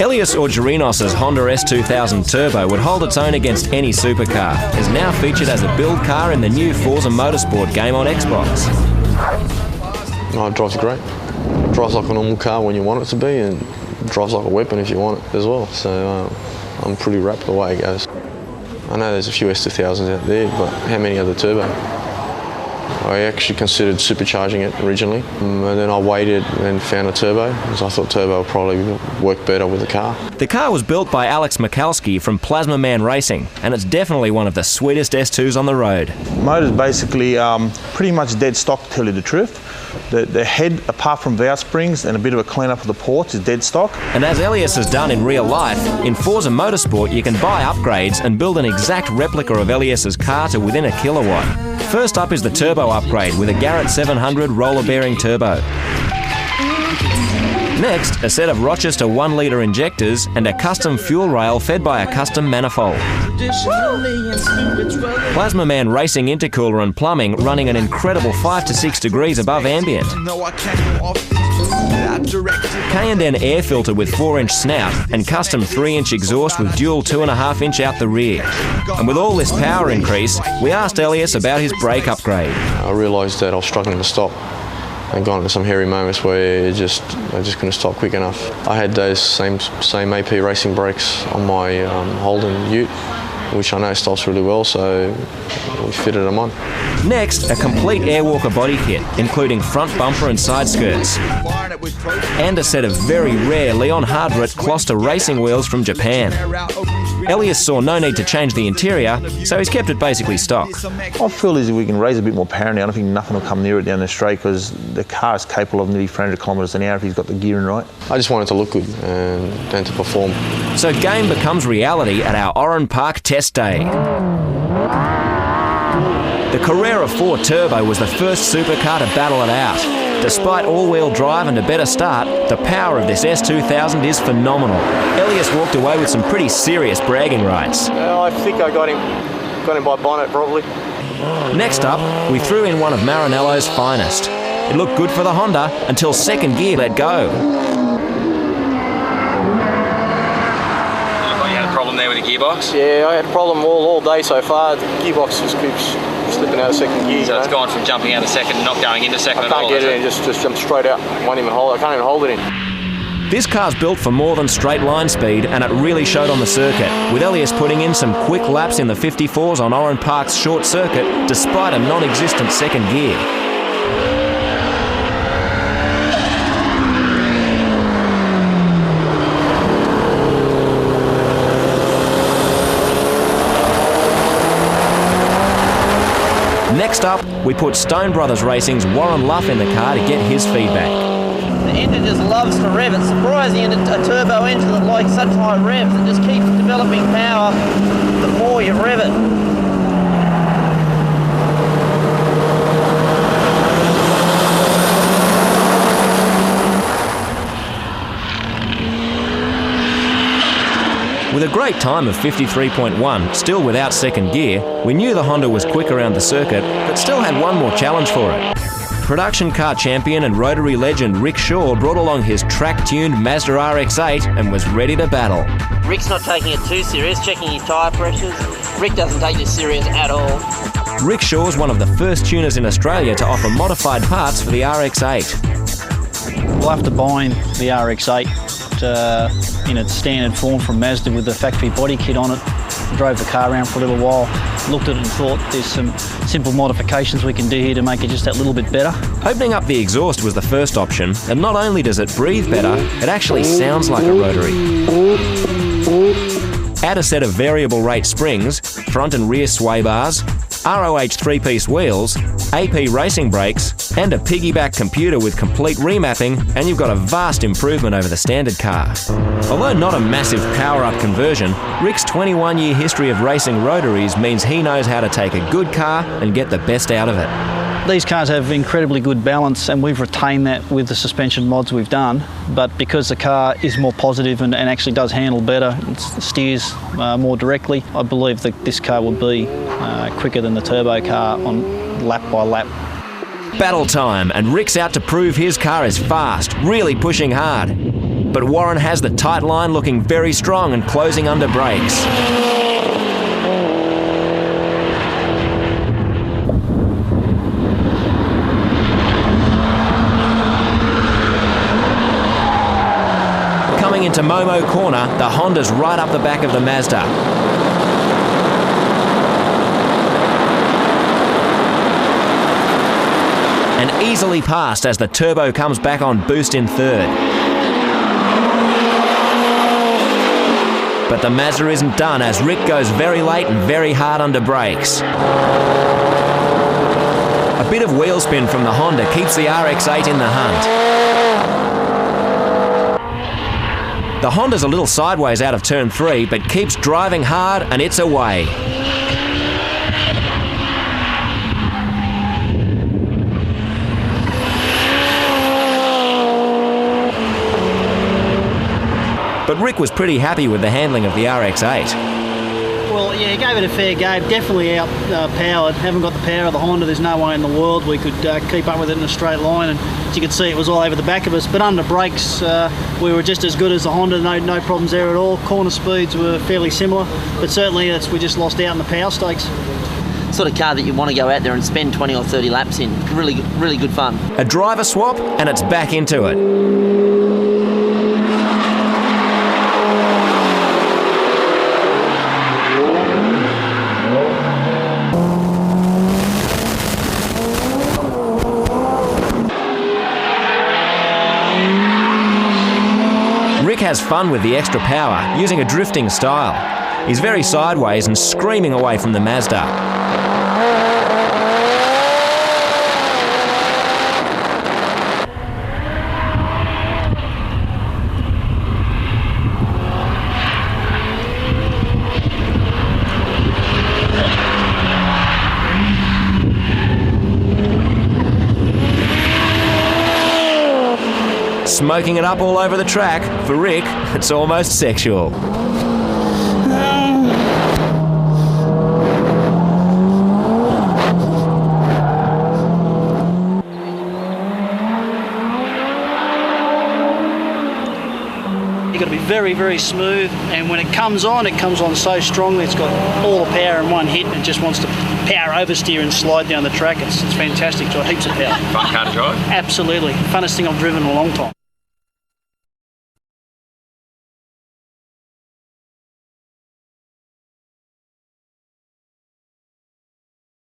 Elias Orgerinos's Honda S2000 Turbo would hold its own against any supercar. Is now featured as a build car in the new Forza Motorsport game on Xbox. No, it drives great. It drives like a normal car when you want it to be, and it drives like a weapon if you want it as well. So I'm pretty wrapped the way it goes. I know there's a few S2000s out there, but how many are the turbo? I actually considered supercharging it originally, and then I waited and found a turbo, because I thought turbo would probably work better with the car. The car was built by Alex Michalski from Plasma Man Racing, and it's definitely one of the sweetest S2s on the road. Motor's basically pretty much dead stock, to tell you the truth. The head, apart from valve springs and a bit of a clean up of the ports, is dead stock. And as Elias has done in real life, in Forza Motorsport you can buy upgrades and build an exact replica of Elias's car to within a kilowatt. First up is the turbo upgrade with a Garrett 700 roller bearing turbo. Next, a set of Rochester 1-litre injectors and a custom fuel rail fed by a custom manifold. Plasma Man Racing intercooler and plumbing running an incredible 5 to 6 degrees above ambient. K&N air filter with 4-inch snout and custom 3-inch exhaust with dual 2.5-inch out the rear. And with all this power increase, we asked Elias about his brake upgrade. I realised that I was struggling to stop. and gone into some hairy moments where I just couldn't stop quick enough. I had those same AP racing brakes on my Holden Ute, which I know stops really well, so we fitted them on. Next, a complete Airwalker body kit, including front bumper and side skirts. And a set of very rare Leon Hardrat Kloster racing wheels from Japan. Elias saw no need to change the interior, so he's kept it basically stock. I feel as if we can raise a bit more power now. I don't think nothing will come near it down the straight because the car is capable of nearly 300 kilometres an hour if he's got the gearing right. I just want it to look good and to perform. So game becomes reality at our Oran Park test day. The Carrera 4 Turbo was the first supercar to battle it out. Despite all-wheel drive and a better start, the power of this S2000 is phenomenal. Elias walked away with some pretty serious bragging rights. I think I got him by bonnet probably. Next up, we threw in one of Maranello's finest. It looked good for the Honda until second gear let go. You had a problem there with the gearbox? Yeah, I had a problem all day so far. The gearbox just keeps slipping out of second gear. So it's gone from jumping out of second and not going into second at all? I can't get it in, just jump straight out. I can't even hold it in. This car's built for more than straight line speed, and it really showed on the circuit, with Elias putting in some quick laps in the 54s on Oran Park's short circuit, despite a non-existent second gear. Next up, we put Stone Brothers Racing's Warren Luff in the car to get his feedback. The engine just loves to rev. It's surprising in a turbo engine that likes such high revs. It just keeps developing power the more you rev it. With a great time of 53.1, still without second gear, we knew the Honda was quick around the circuit, but still had one more challenge for it. Production car champion and rotary legend Rick Shaw brought along his track-tuned Mazda RX-8 and was ready to battle. Rick's not taking it too serious, checking his tyre pressures. Rick doesn't take this serious at all. Rick Shaw's one of the first tuners in Australia to offer modified parts for the RX-8. Well, after buying the RX-8, in its standard form from Mazda with the factory body kit on it, drove the car around for a little while, looked at it and thought there's some simple modifications we can do here to make it just that little bit better. Opening up the exhaust was the first option, and not only does it breathe better, it actually sounds like a rotary. Add a set of variable rate springs, front and rear sway bars, ROH 3-piece wheels, AP racing brakes, and a piggyback computer with complete remapping, and you've got a vast improvement over the standard car. Although not a massive power-up conversion, Rick's 21-year history of racing rotaries means he knows how to take a good car and get the best out of it. These cars have incredibly good balance, and we've retained that with the suspension mods we've done, but because the car is more positive and actually does handle better, it steers more directly, I believe that this car will be quicker than the turbo car on lap by lap. Battle time, and Rick's out to prove his car is fast, really pushing hard. but Warren has the tight line looking very strong and closing under brakes. Coming into Momo Corner, the Honda's right up the back of the Mazda. And easily passed as the turbo comes back on boost in third. But the Mazda isn't done as Rick goes very late and very hard under brakes. A bit of wheel spin from the Honda keeps the RX-8 in the hunt. The Honda's a little sideways out of turn 3, but keeps driving hard and it's away. But Rick was pretty happy with the handling of the RX-8. Well, yeah, gave it a fair go. Definitely out-powered. Haven't got the power of the Honda. There's no way in the world we could keep up with it in a straight line. And as you can see, it was all over the back of us. But under brakes, we were just as good as the Honda. No problems there at all. Corner speeds were fairly similar. But certainly, we just lost out in the power stakes. Sort of car that you want to go out there and spend 20 or 30 laps in. Really good fun. A driver swap and it's back into it. Rick has fun with the extra power, using a drifting style. He's very sideways and screaming away from the Mazda. Smoking it up all over the track. For Rick, it's almost sexual. You've got to be very smooth, and when it comes on so strongly. It's got all the power in one hit, and it just wants to power oversteer and slide down the track. It's fantastic. It's got heaps of power. Fun car to drive? Absolutely. Funnest thing I've driven in a long time.